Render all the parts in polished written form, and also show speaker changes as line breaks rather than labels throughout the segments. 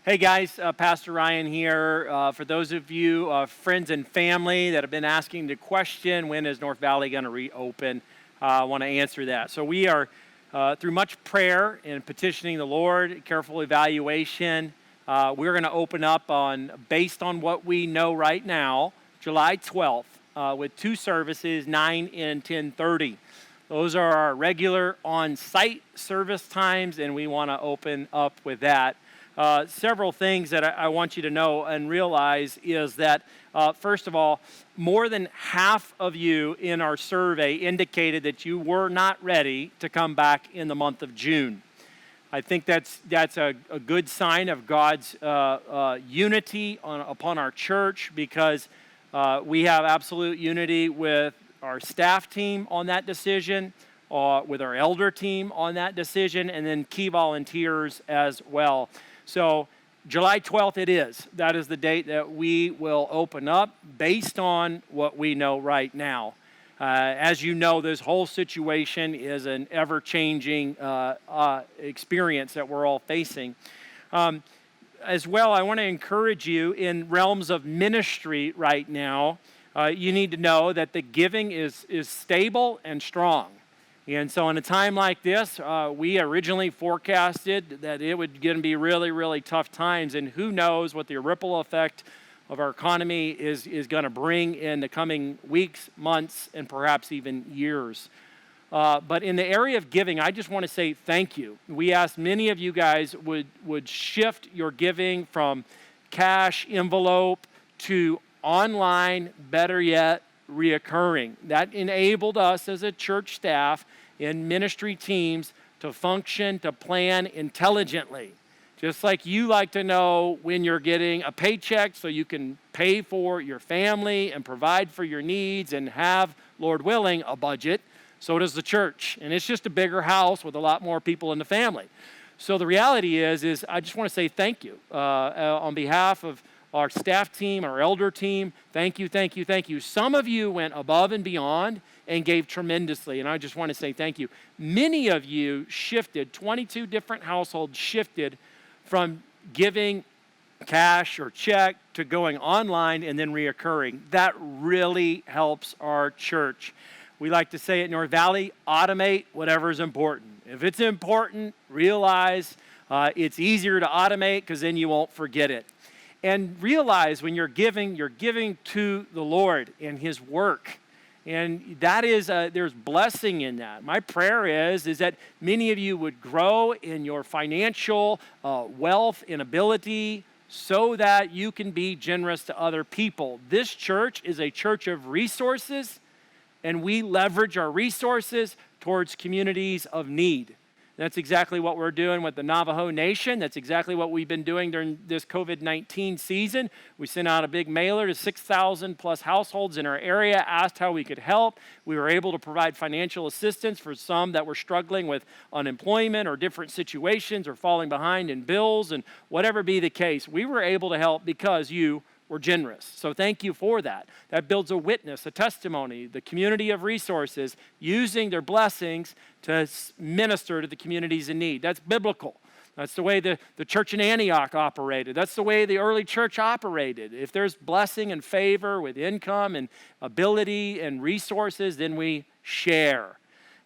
Hey guys, Pastor Ryan here. For those of you friends and family that have been asking the question, when is North Valley going to reopen? I want to answer that. So we are, through much prayer and petitioning the Lord, careful evaluation, we're going to open up based on what we know right now, July 12th, with two services, 9 and 10:30. Those are our regular on-site service times, and we want to open up with that. Several things that I want you to know and realize is that, first of all, more than half of you in our survey indicated that you were not ready to come back in the month of June. I think that's a good sign of God's unity upon our church, because we have absolute unity with our staff team on that decision, with our elder team on that decision, and then key volunteers as well. So July 12th it is. That is the date that we will open up based on what we know right now. As you know, this whole situation is an ever-changing experience that we're all facing. As well, I want to encourage you in realms of ministry right now. You need to know that the giving is stable and strong. And so in a time like this, we originally forecasted that it would going to be really, really tough times. And who knows what the ripple effect of our economy is going to bring in the coming weeks, months, and perhaps even years. But in the area of giving, I just want to say thank you. We asked many of you guys would shift your giving from cash envelope to online, better yet, reoccurring. That enabled us as a church staff and ministry teams to function, to plan intelligently. Just like you like to know when you're getting a paycheck so you can pay for your family and provide for your needs and have, Lord willing, a budget, so does the church. And it's just a bigger house with a lot more people in the family. So the reality is I just want to say thank you on behalf of our staff team, our elder team. Thank you, thank you, thank you. Some of you went above and beyond and gave tremendously, and I just want to say thank you. Many of you shifted, 22 different households shifted from giving cash or check to going online and then reoccurring. That really helps our church. We like to say at North Valley, automate whatever is important. If it's important, realize it's easier to automate because then you won't forget it. And realize when you're giving to the Lord and His work. And that is, there's blessing in that. My prayer is that many of you would grow in your financial wealth and ability so that you can be generous to other people. This church is a church of resources, and we leverage our resources towards communities of need. That's exactly what we're doing with the Navajo Nation. That's exactly what we've been doing during this COVID-19 season. We sent out a big mailer to 6,000 plus households in our area, asked how we could help. We were able to provide financial assistance for some that were struggling with unemployment or different situations or falling behind in bills, and whatever be the case, we were able to help because you were generous. So thank you for that. That builds a witness, a testimony, the community of resources using their blessings to minister to the communities in need. That's biblical. That's the way the church in Antioch operated. That's the way the early church operated. If there's blessing and favor with income and ability and resources, then we share.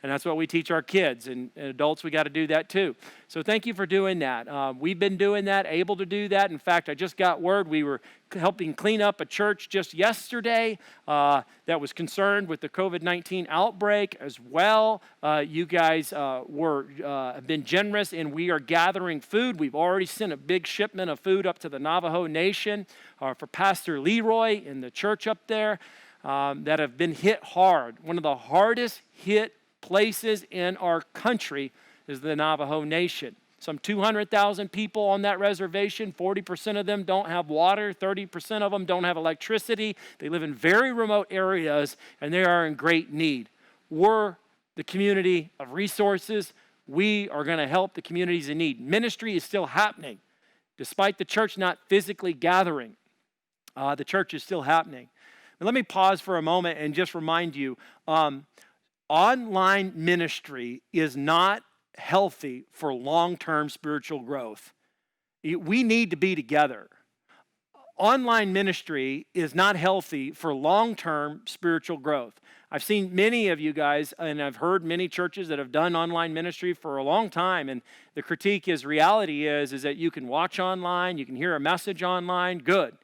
And that's what we teach our kids, and adults, we got to do that too. So thank you for doing that. We've been doing that, able to do that. In fact, I just got word we were helping clean up a church just yesterday that was concerned with the COVID-19 outbreak as well. You guys have been generous, and we are gathering food. We've already sent a big shipment of food up to the Navajo Nation for Pastor Leroy in the church up there that have been hit hard. One of the hardest hit places in our country is the Navajo Nation. Some 200,000 people on that reservation. 40% of them don't have water. 30% of them don't have electricity. They live in very remote areas, and they are in great need. We're the community of resources. We are going to help the communities in need. Ministry is still happening. Despite the church not physically gathering, the church is still happening. But let me pause for a moment and just remind you, online ministry is not healthy for long-term spiritual growth. We need to be together. Online ministry is not healthy for long-term spiritual growth. I've seen many of you guys, and I've heard many churches that have done online ministry for a long time, and the critique reality is that you can watch online, you can hear a message online, good.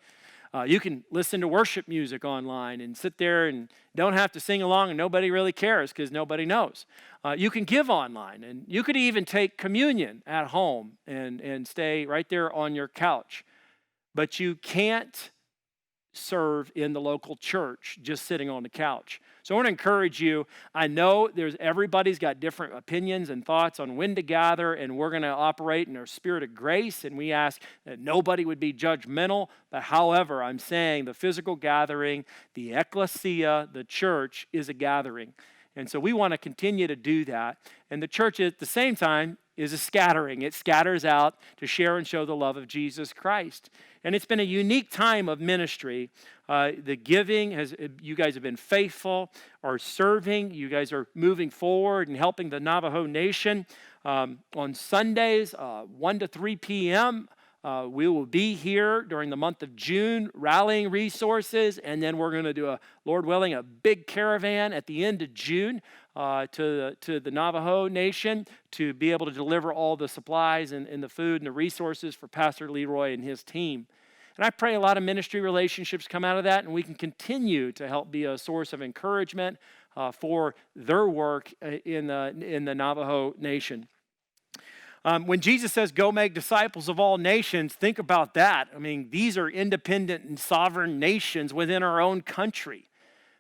You can listen to worship music online and sit there and don't have to sing along, and nobody really cares because nobody knows. You can give online, and you could even take communion at home and stay right there on your couch. But you can't serve in the local church just sitting on the couch. So I want to encourage you. I know everybody's got different opinions and thoughts on when to gather, and we're going to operate in our spirit of grace, and we ask that nobody would be judgmental. But however, I'm saying the physical gathering, the ecclesia, the church is a gathering. And so we want to continue to do that. And the church at the same time is a scattering. It scatters out to share and show the love of Jesus Christ. And it's been a unique time of ministry. The giving, you guys have been faithful, are serving. You guys are moving forward and helping the Navajo Nation. On Sundays, 1 to 3 p.m., we will be here during the month of June, rallying resources, and then we're going to do, Lord willing, a big caravan at the end of June to the Navajo Nation to be able to deliver all the supplies and the food and the resources for Pastor Leroy and his team. And I pray a lot of ministry relationships come out of that, and we can continue to help be a source of encouragement for their work in the Navajo Nation. When Jesus says, go make disciples of all nations, think about that. I mean, these are independent and sovereign nations within our own country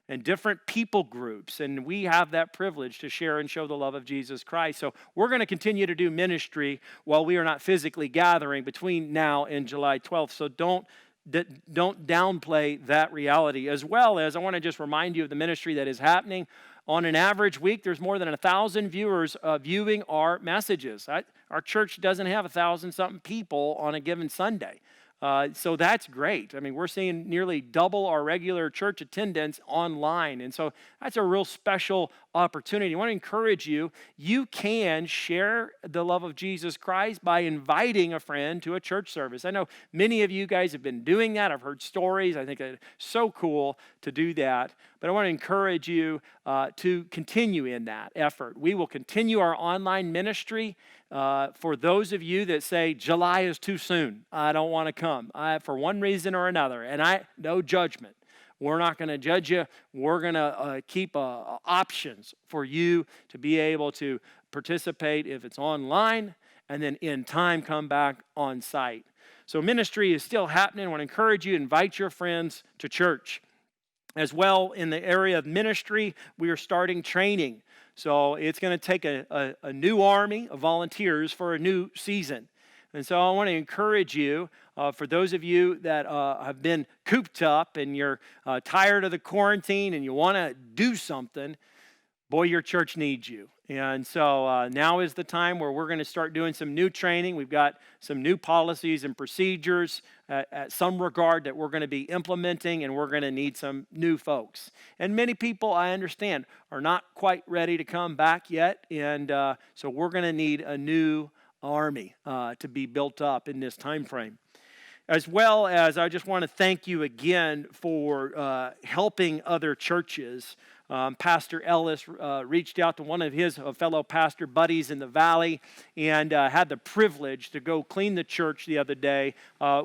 and different people groups, and we have that privilege to share and show the love of Jesus Christ. So we're going to continue to do ministry while we are not physically gathering between now and July 12th. So don't downplay that reality. As well as I want to just remind you of the ministry that is happening. On an average week, there's more than 1,000 viewers viewing our messages. Our church doesn't have 1,000-something people on a given Sunday. So that's great. I mean, we're seeing nearly double our regular church attendance online. And so that's a real special opportunity. I want to encourage you, you can share the love of Jesus Christ by inviting a friend to a church service. I know many of you guys have been doing that. I've heard stories. I think it's so cool to do that. But I want to encourage you to continue in that effort. We will continue our online ministry. For those of you that say, July is too soon, I don't want to come, for one reason or another, and no judgment. We're not going to judge you. We're going to keep options for you to be able to participate if it's online, and then in time come back on site. So ministry is still happening. I want to encourage you, invite your friends to church. As well, in the area of ministry, we are starting training. So it's going to take a new army of volunteers for a new season. And so I want to encourage you, for those of you that have been cooped up and you're tired of the quarantine and you want to do something, boy, your church needs you. And so now is the time where we're going to start doing some new training. We've got some new policies and procedures at some regard that we're going to be implementing, and we're going to need some new folks. And many people, I understand, are not quite ready to come back yet. And so we're going to need a new army to be built up in this time frame. As well as I just want to thank you again for helping other churches. Pastor Ellis reached out to one of his fellow pastor buddies in the valley and had the privilege to go clean the church the other day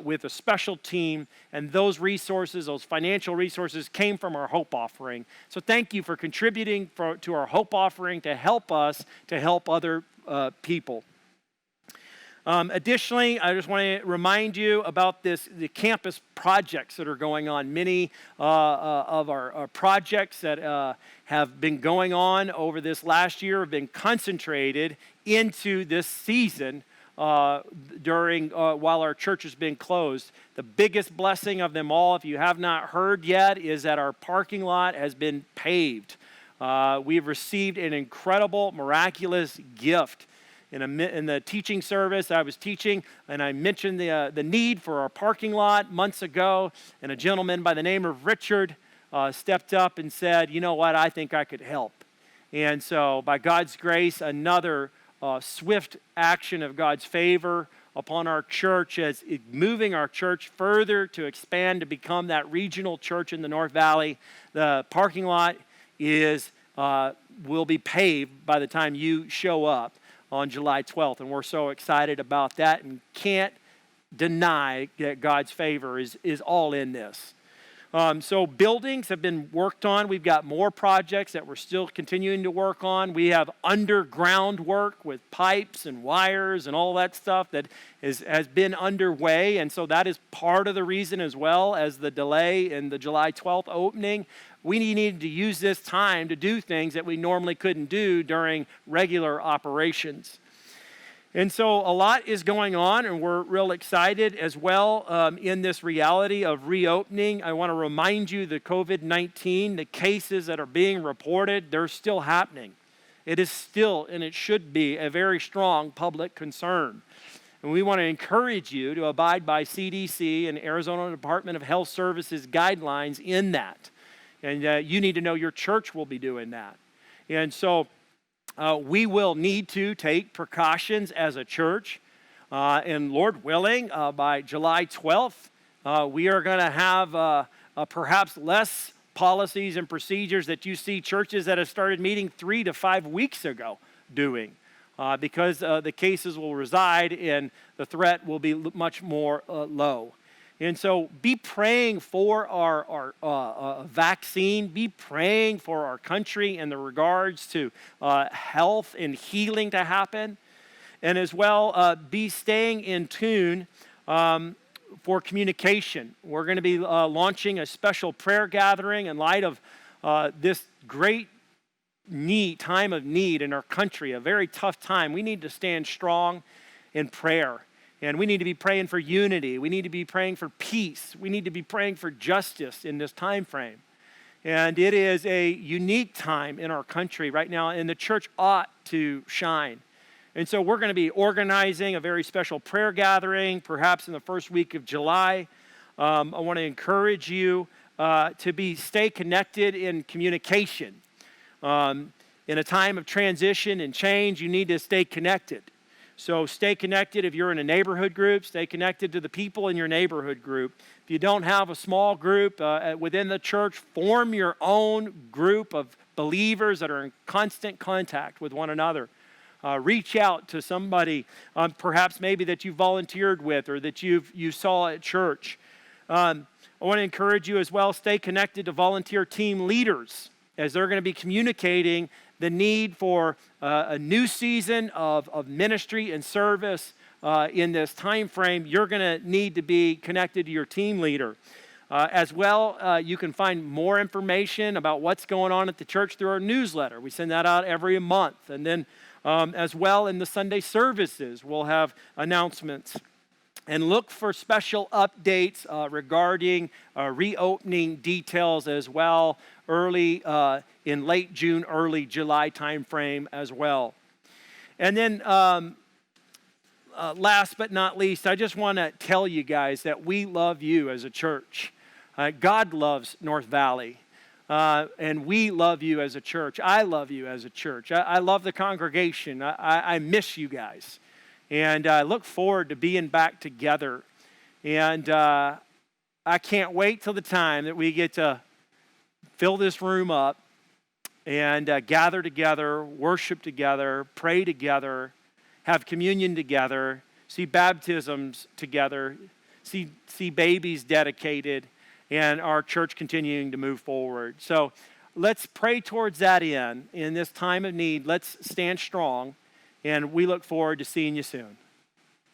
with a special team. And those resources, those financial resources, came from our Hope Offering. So thank you for contributing to our Hope Offering to help us to help other people. Additionally, I just want to remind you about the campus projects that are going on. Many of our projects that have been going on over this last year have been concentrated into this season during while our church has been closed. The biggest blessing of them all, if you have not heard yet, is that our parking lot has been paved. We've received an incredible, miraculous gift. In the teaching service, I was teaching, and I mentioned the need for our parking lot months ago, and a gentleman by the name of Richard stepped up and said, you know what, I think I could help. And so by God's grace, another swift action of God's favor upon our church as moving our church further to expand to become that regional church in the North Valley. The parking lot will be paved by the time you show up on July 12th, and we're so excited about that and can't deny that God's favor is all in this. So buildings have been worked on. We've got more projects that we're still continuing to work on. We have underground work with pipes and wires and all that stuff that has been underway. And so that is part of the reason as well as the delay in the July 12th opening. We needed to use this time to do things that we normally couldn't do during regular operations. And so a lot is going on, and we're real excited as well in this reality of reopening. I want to remind you the COVID-19, the cases that are being reported, they're still happening. It is still, and it should be, a very strong public concern. And we want to encourage you to abide by CDC and Arizona Department of Health Services guidelines in that. And you need to know your church will be doing that. And so we will need to take precautions as a church. And Lord willing, by July 12th, we are going to have perhaps less policies and procedures that you see churches that have started meeting 3 to 5 weeks ago doing. Because the cases will reside and the threat will be much more low. And so be praying for our vaccine. Be praying for our country in the regards to health and healing to happen. And as well, be staying in tune for communication. We're going to be launching a special prayer gathering in light of this great time of need in our country, a very tough time. We need to stand strong in prayer. And we need to be praying for unity. We need to be praying for peace. We need to be praying for justice in this time frame. And it is a unique time in our country right now, and the church ought to shine. And so we're going to be organizing a very special prayer gathering, perhaps in the first week of July. I want to encourage you to stay connected in communication. In a time of transition and change, you need to stay connected. So stay connected. If you're in a neighborhood group, stay connected to the people in your neighborhood group. If you don't have a small group within the church, form your own group of believers that are in constant contact with one another. Reach out to somebody, perhaps maybe that you volunteered with or that you saw at church. I want to encourage you as well, stay connected to volunteer team leaders as they're going to be communicating the need for a new season of ministry and service in this time frame. You're going to need to be connected to your team leader. As well, you can find more information about what's going on at the church through our newsletter. We send that out every month. And then as well in the Sunday services, we'll have announcements. And look for special updates regarding reopening details as well, early in late June, early July timeframe as well. And then last but not least, I just want to tell you guys that we love you as a church. God loves North Valley. And we love you as a church. I love you as a church. I love the congregation. I miss you guys. And I look forward to being back together. And I can't wait till the time that we get to fill this room up and gather together, worship together, pray together, have communion together, see baptisms together, see babies dedicated, and our church continuing to move forward. So let's pray towards that end. In this time of need, let's stand strong. And we look forward to seeing you soon.